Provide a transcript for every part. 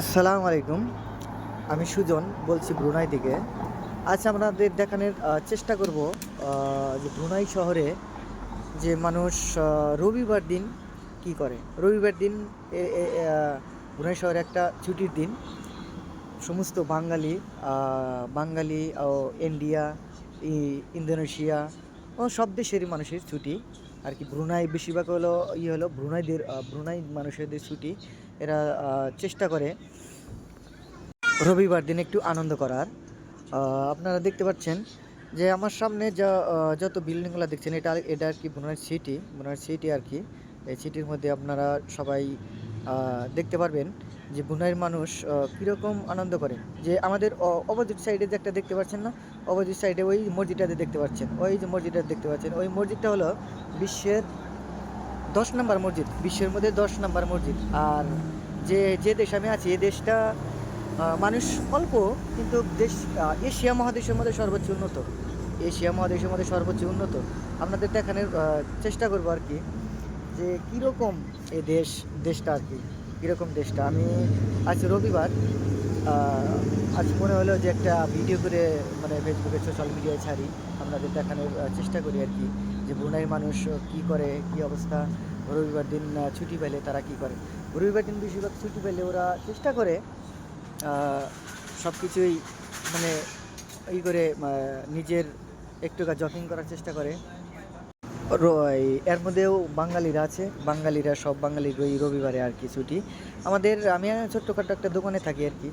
আসসালামু আলাইকুম। আমি সুজন বলছি ব্রুনাই থেকে। আজ আপনাদের দেখানোর চেষ্টা করব যে ব্রুনাই শহরে যে মানুষ রবিবার দিন কি করে। রবিবার দিন এ এ আ ব্রুনাই শহরে একটা ছুটির দিন। সমস্ত বাঙালি ও ইন্ডিয়া, ইন্দোনেশিয়া ও সব দেশেরই মানুষের ছুটি আর কি। ব্রুনাই বেশিরভাগ হলো ব্রুনাই মানুষেদের ছুটি। এরা চেষ্টা করে রবিবার দিন একটু আনন্দ করার। আপনারা দেখতে পাচ্ছেন যে আমার সামনে যত বিল্ডিংগুলো দেখছেন এটা আর কি ব্রুনাই সিটি আর কি। এই সিটির মধ্যে আপনারা সবাই দেখতে পারবেন যে ব্রুনাইয়ের মানুষ কীরকম আনন্দ করে। যে আমাদের অপোজিট সাইডে যে একটা দেখতে পাচ্ছেন না, অপোজিট সাইডে ওই মসজিদটাতে দেখতে পাচ্ছেন, ওই যে মসজিদটা দেখতে পাচ্ছেন, ওই মসজিদটা হলো বিশ্বের 10 নম্বর মসজিদ, বিশ্বের মধ্যে 10 নম্বর মসজিদ। আর যে দেশ আমি আছি, এই দেশটা মানুষ অল্প, কিন্তু এশিয়া মহাদেশের মধ্যে সর্বোচ্চ উন্নত। এশিয়া মহাদেশের মধ্যে সর্বোচ্চ উন্নত আপনাদের দেখানোর চেষ্টা করবো আর কি, যে কীরকম এই দেশটা আর কি, কীরকম দেশটা। আমি আজ রবিবার, আজ মনে হলো যে একটা ভিডিও করে মানে ফেসবুকে সোশ্যাল মিডিয়ায় ছাড়ি, আপনাদের দেখানোর চেষ্টা করি আর কি, যে ব্রুনাইয়ের মানুষ কী করে, কী অবস্থা। রবিবার দিন ছুটি পেলে তারা কী করে। রবিবার দিন বেশিরভাগ ছুটি পেলে ওরা চেষ্টা করে সব কিছুই মানে করে নিজের একটু জগিং করার চেষ্টা করে। এর মধ্যেও বাঙালিরা আছে, সব বাঙালির ওই রবিবারে আর কি ছুটি। আমি ছোট্টখাটো একটা দোকানে থাকি আর কি,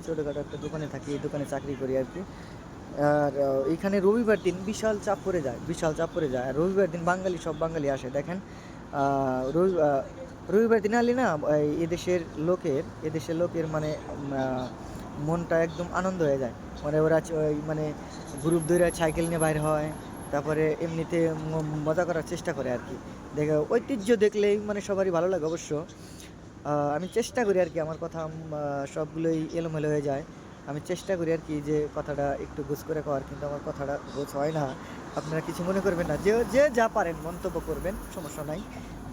এই দোকানে চাকরি করি আর কি। আর এইখানে রবিবার দিন বিশাল চাপ পড়ে যায়। আর রবিবার দিন সব বাঙালি আসে দেখেন। রবিবার দিন আলি না, এদেশের লোকের মানে মনটা একদম আনন্দ হয়ে যায়। মানে ওরা মানে গ্রুপ ধরে সাইকেল নিয়ে বাইর হয়, তারপরে এমনিতে মজা করার চেষ্টা করে আর কি। ঐতিহ্য দেখলেই মানে সবারই ভালো লাগে অবশ্য। আমি চেষ্টা করি আর কি, আমার কথা সবগুলোই এলোমেলো হয়ে যায়। আমি চেষ্টা করি আর কি যে কথাটা একটু গোছ করে করার, কিন্তু আমার কথাটা গোছ হয় না। আপনারা কিছু মনে করবেন না, যে যা পারেন মন্তব্য করবেন, সমস্যা নাই।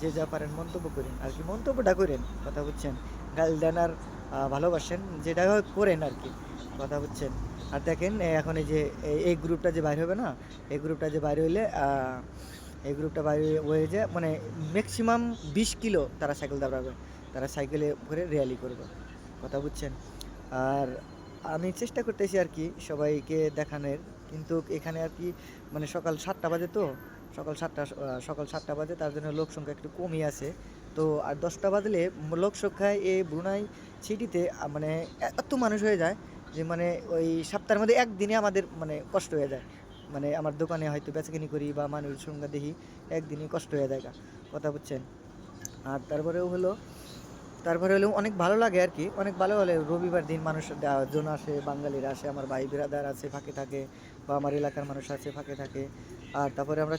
যে যা পারেন মন্তব্য করেন আর কি, মন্তব্যটা করেন, কথা বুঝছেন। গাল দেন আর ভালোবাসেন, যেটা করেন আর কি, কথা বুঝছেন। আর দেখেন এখন এই গ্রুপটা যে বাইর হবে না, এই গ্রুপটা যে বাইরে হইলে এই গ্রুপটা বাইরে হয়ে যায় মানে ম্যাক্সিমাম 20 কিলো তারা সাইকেল দাঁড়াবে, তারা সাইকেলে করে র্যালি করবে, কথা বুঝছেন। আর আমি চেষ্টা করতেছি আর কি সবাইকে দেখানোর, কিন্তু এখানে আর কি মানে সকাল 7টা বাজে, তো সকাল 7টা বাজে, তার জন্য লোক সংখ্যা একটু কমই আছে। তো আর 10টা বাজলে লোক সংখ্যায় এই ব্রুনাই সিটিতে মানে এত মানুষ হয়ে যায় যে মানে ওই সপ্তাহের মধ্যে একদিনে আমাদের মানে কষ্ট হয়ে যায়। মানে আমার দোকানে হয়তো বেচাকেনি করি বা মানুষের সংখ্যা দেখি, একদিনই কষ্ট হয়ে যায়, কথা বুঝছেন। আর তারপরে হলেও অনেক ভালো লাগে আর কি, অনেক ভালো হলে রবিবার দিন মানুষ জন আসে, বাঙালিরা আসে, আমার ভাই বিরাদার আছে ফাঁকে থাকে, বা আমার এলাকার মানুষ আছে ফাঁকে থাকে। আর তারপরে আমরা